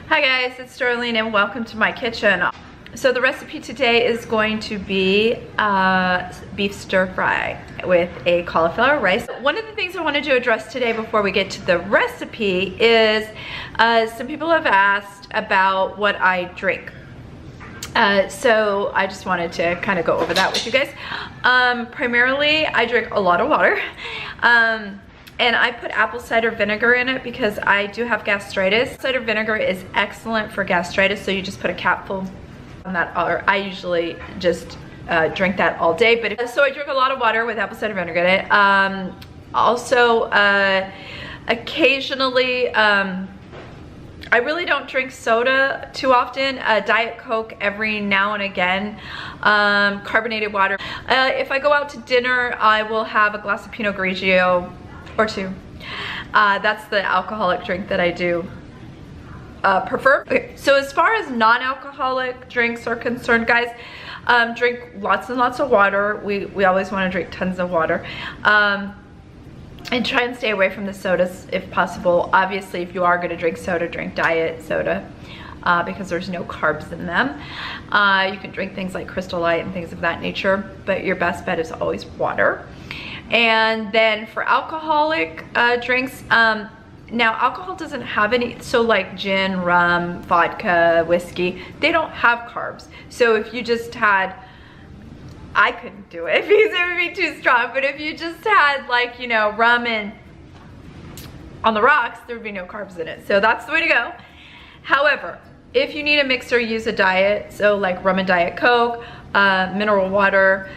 Hi guys, it's Sterling and welcome to my kitchen. So the recipe today is going to be beef stir fry with a cauliflower rice. One of the things I wanted to address today before we get to the recipe is some people have asked about what I drink. So I just wanted to kind of go over that with you guys. Primarily, I drink a lot of water. And I put apple cider vinegar in it because I do have gastritis. Cider vinegar is excellent for gastritis, so you just put a capful on that, or I usually just drink that all day. But so I drink a lot of water with apple cider vinegar in it. Also, occasionally, I really don't drink soda too often. Diet Coke every now and again. Carbonated water. If I go out to dinner, I will have a glass of Pinot Grigio or two. That's the alcoholic drink that I do prefer. Okay, so as far as non-alcoholic drinks are concerned, guys, drink lots and lots of water. We always want to drink tons of water. And try and stay away from the sodas if possible. Obviously, if you are going to drink soda, drink diet soda because there's no carbs in them. You can drink things like Crystal Light and things of that nature, but your best bet is always water. And then for alcoholic drinks, now alcohol doesn't have any, so like gin, rum, vodka, whiskey, they don't have carbs. So if you just had, I couldn't do it because it would be too strong, but if you just had like, you know, rum and on the rocks, there would be no carbs in it. So that's the way to go. However, if you need a mixer, use a diet. So like rum and Diet Coke, mineral water,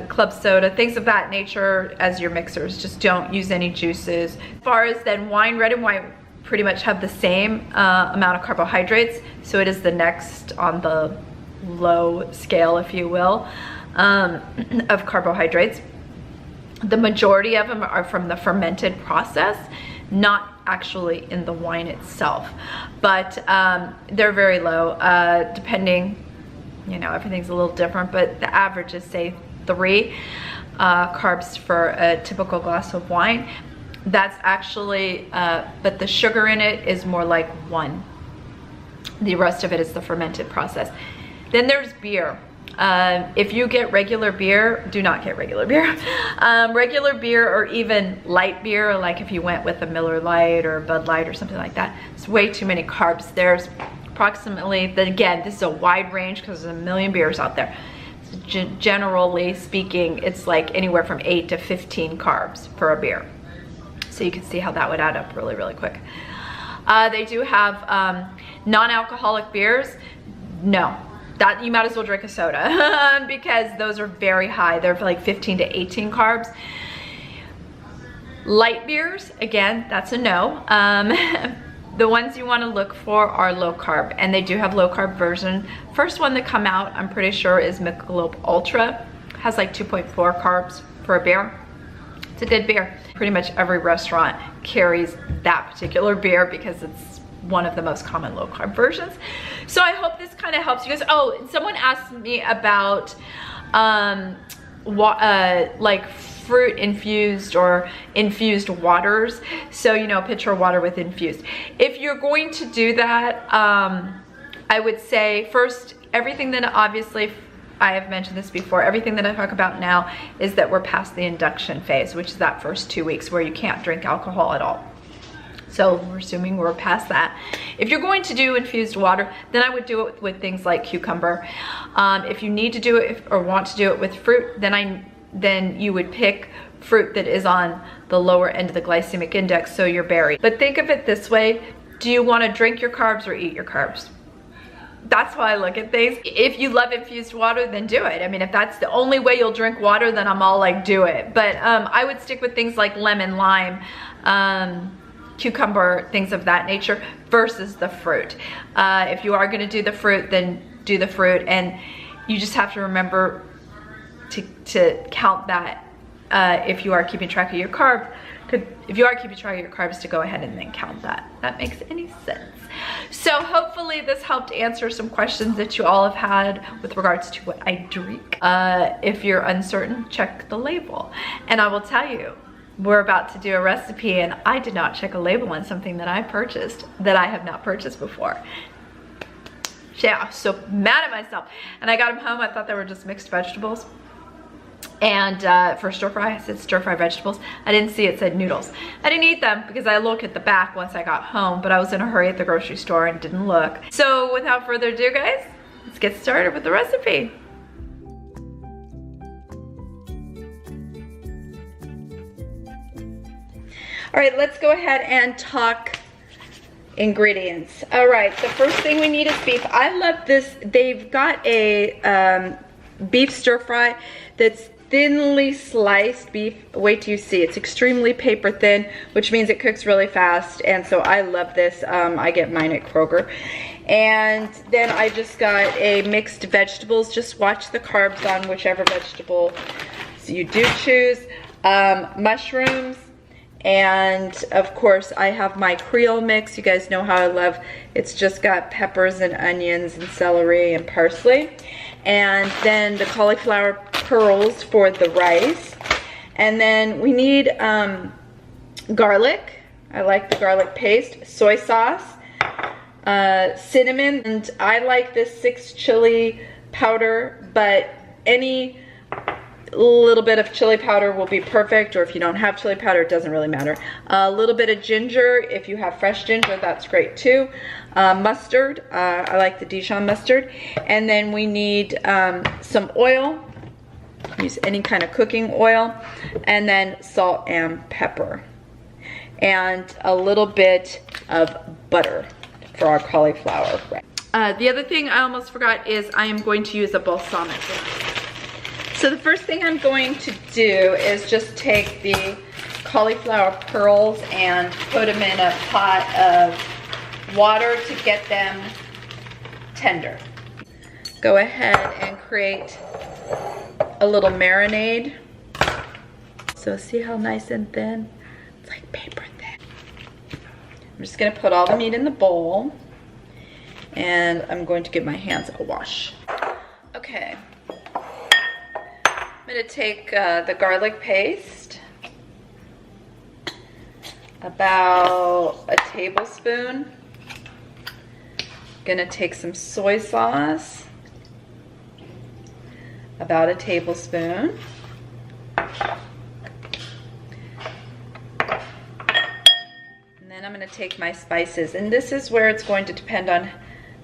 club soda, things of that nature as your mixers. Just don't use any juices. As far as then wine, red and white pretty much have the same amount of carbohydrates. So it is the next on the low scale, if you will, of carbohydrates. The majority of them are from the fermented process, not actually in the wine itself, but they're very low, depending, you know, everything's a little different, but the average is, say, 3 carbs for a typical glass of wine. That's actually, but the sugar in it is more like 1. The rest of it is the fermented process. Then there's beer. If you get regular beer, do not get regular beer. Regular beer or even light beer, like if you went with a Miller Lite or a Bud Light or something like that, it's way too many carbs. There's approximately, again, this is a wide range because there's a million beers out there. Generally speaking, it's like anywhere from 8 to 15 carbs for a beer. So you can see how that would add up really, really quick. They do have non-alcoholic beers. No, that you might as well drink a soda because those are very high. They're like 15 to 18 carbs. Light beers, again, that's a no. The ones you want to look for are low carb, and they do have low carb version. First one that come out, I'm pretty sure, is Michelob Ultra. Has like 2.4 carbs for a beer. It's a good beer. Pretty much every restaurant carries that particular beer because it's one of the most common low carb versions. So I hope this kind of helps you guys. Oh, someone asked me about like fruit infused or infused waters. So, you know, pitcher water with infused. If you're going to do that, I would say first, everything that obviously, I have mentioned this before, everything that I talk about now is that we're past the induction phase, which is that first 2 weeks where you can't drink alcohol at all. So we're assuming we're past that. If you're going to do infused water, then I would do it with things like cucumber. If you need to do it or want to do it with fruit, then you would pick fruit that is on the lower end of the glycemic index, so your berry. But think of it this way, do you want to drink your carbs or eat your carbs? That's how I look at things. If you love infused water, then do it. I mean, if that's the only way you'll drink water, then I'm all like, do it. But I would stick with things like lemon, lime, cucumber, things of that nature versus the fruit. If you are going to do the fruit, then do the fruit, and you just have to remember to count that if you are keeping track of your carbs. If you are keeping track of your carbs, to go ahead and then count that. That makes any sense. So hopefully this helped answer some questions that you all have had with regards to what I drink. If you're uncertain, check the label. And I will tell you, we're about to do a recipe and I did not check a label on something that I purchased that I have not purchased before. Yeah, I was so mad at myself. And I got them home, I thought they were just mixed vegetables. And for stir fry, I said stir fry vegetables. I didn't see it said noodles. I didn't eat them because I looked at the back once I got home, but I was in a hurry at the grocery store and didn't look. So without further ado, guys, let's get started with the recipe. All right, let's go ahead and talk ingredients. All right, the first thing we need is beef. I love this. They've got a beef stir fry that's thinly sliced beef. Wait till you see. It's extremely paper thin, which means it cooks really fast. And so I love this. I get mine at Kroger. And then I just got a mixed vegetables. Just watch the carbs on whichever vegetable you do choose. Mushrooms. And of course I have my Creole mix. You guys know how I love, it's just got peppers and onions and celery and parsley. And then the cauliflower pearls for the rice. And then we need garlic. I like the garlic paste, soy sauce, cinnamon, and I like this 6 chili powder, but any little bit of chili powder will be perfect, or if you don't have chili powder, it doesn't really matter. A little bit of ginger, if you have fresh ginger, that's great too. Mustard, I like the Dijon mustard. And then we need some oil, use any kind of cooking oil, and then salt and pepper. And a little bit of butter for our cauliflower. The other thing I almost forgot is I am going to use a balsamic. So the first thing I'm going to do is just take the cauliflower pearls and put them in a pot of water to get them tender. Go ahead and create a little marinade. So see how nice and thin? It's like paper thin. I'm just gonna put all the meat in the bowl and I'm going to give my hands a wash. Okay. I'm going to take the garlic paste, about a tablespoon. Going to take some soy sauce, about a tablespoon. And then I'm going to take my spices, and this is where it's going to depend on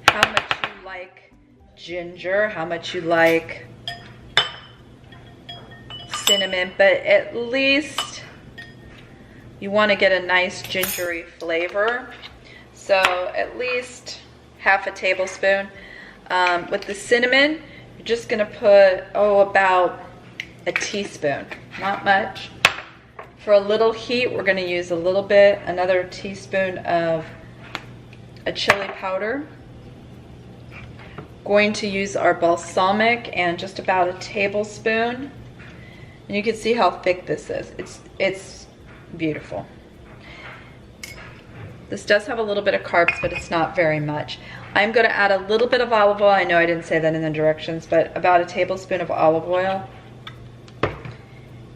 how much you like ginger, how much you like cinnamon, but at least you want to get a nice gingery flavor. So at least half a tablespoon. With the cinnamon, you're just going to put, about a teaspoon, not much. For a little heat, we're going to use a little bit, another teaspoon of a chili powder. Going to use our balsamic and just about a tablespoon. And you can see how thick this is. It's beautiful. This does have a little bit of carbs, but it's not very much. I'm going to add a little bit of olive oil. I know I didn't say that in the directions, but about a tablespoon of olive oil.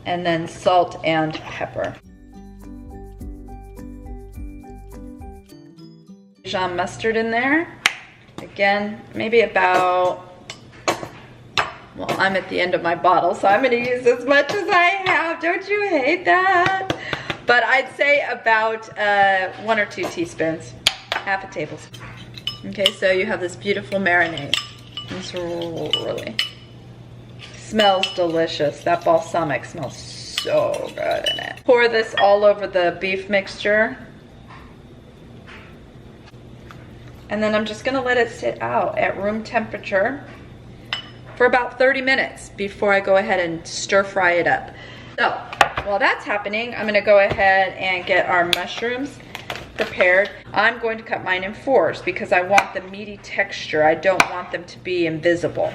And then salt and pepper. Dijon mustard in there. Again, maybe about, well, I'm at the end of my bottle, so I'm going to use as much as I have. Don't you hate that? But I'd say about 1 or 2 teaspoons, half a tablespoon. Okay, so you have this beautiful marinade. This really smells delicious. That balsamic smells so good in it. Pour this all over the beef mixture. And then I'm just going to let it sit out at room temperature for about 30 minutes before I go ahead and stir fry it up. So while that's happening, I'm going to go ahead and get our mushrooms prepared. I'm going to cut mine in 4s because I want the meaty texture. I don't want them to be invisible.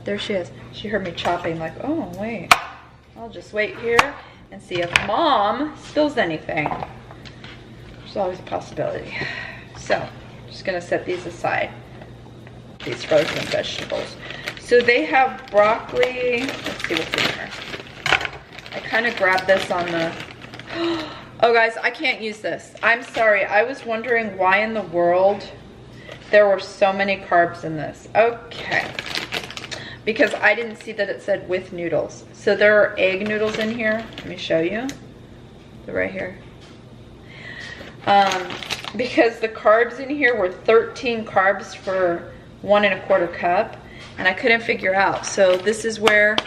There she is. She heard me chopping, like, oh wait, I'll just wait here and see if Mom spills anything. There's always a possibility. So, just gonna set these aside. these frozen vegetables. So they have broccoli. Let's see what's in here. I kind of grabbed this on the, oh guys, I can't use this. I'm sorry, I was wondering why in the world there were so many carbs in this. Okay, because I didn't see that it said with noodles. So there are egg noodles in here. Let me show you. They're right here. Because the carbs in here were 13 carbs for 1 1/4 cup, and I couldn't figure out. So this is where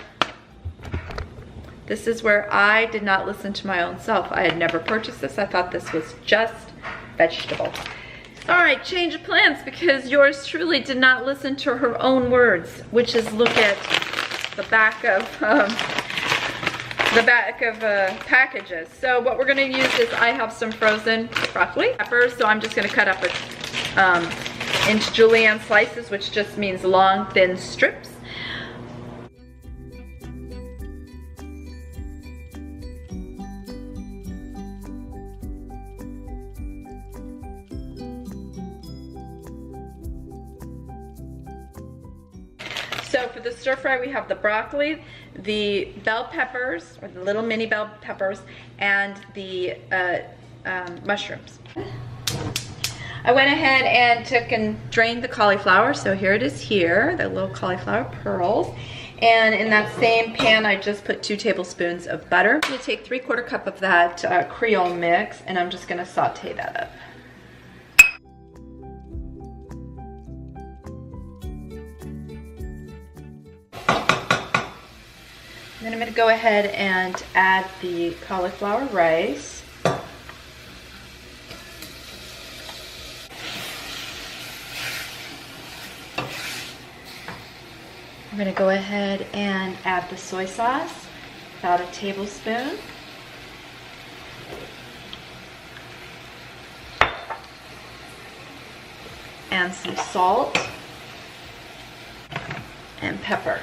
I did not listen to my own self. I had never purchased this. I thought this was just vegetables. All right, change of plans, because yours truly did not listen to her own words, which is look at the back of packages. So what we're gonna use is I have some frozen broccoli peppers, so I'm just gonna cut up into julienne slices, which just means long, thin strips. So for the stir fry, we have the broccoli, the bell peppers, or the little mini bell peppers, and the mushrooms. I went ahead and took and drained the cauliflower. So here it is here, the little cauliflower pearls. And in that same pan, I just put 2 tablespoons of butter. I'm gonna take 3/4 cup of that Creole mix, and I'm just gonna saute that up. Then I'm going to go ahead and add the cauliflower rice. I'm going to go ahead and add the soy sauce, about 1 tablespoon. And some salt and pepper.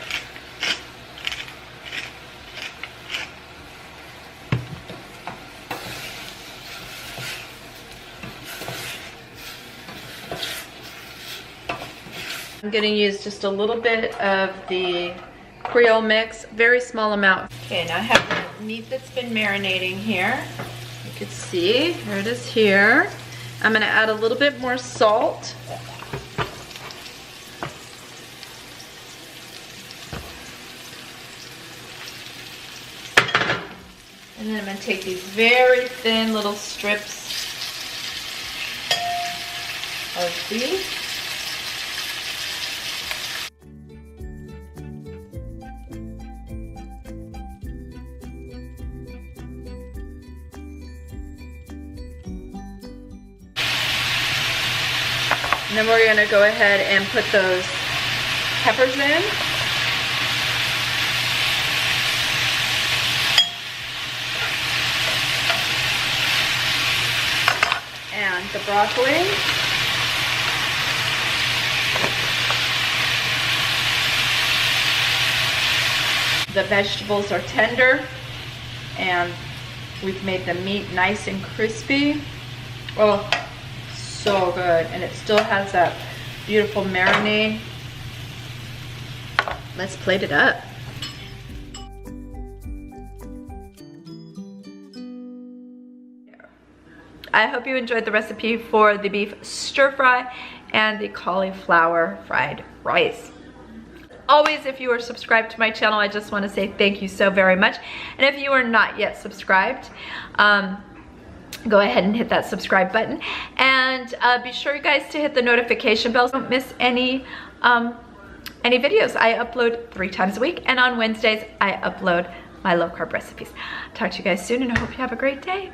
I'm going to use just a little bit of the Creole mix, very small amount. Okay, now I have the meat that's been marinating here. You can see, here it is here. I'm going to add a little bit more salt. And then I'm going to take these very thin little strips of beef. And then we're going to go ahead and put those peppers in. And the broccoli. The vegetables are tender, and we've made the meat nice and crispy. Oh, so good. And it still has that beautiful marinade. Let's plate it up. I hope you enjoyed the recipe for the beef stir fry and the cauliflower fried rice. Always, if you are subscribed to my channel, I just want to say thank you so very much. And if you are not yet subscribed, go ahead and hit that subscribe button. And be sure, you guys, to hit the notification bell so you don't miss any videos. I upload 3 times a week, and on Wednesdays, I upload my low carb recipes. Talk to you guys soon, and I hope you have a great day.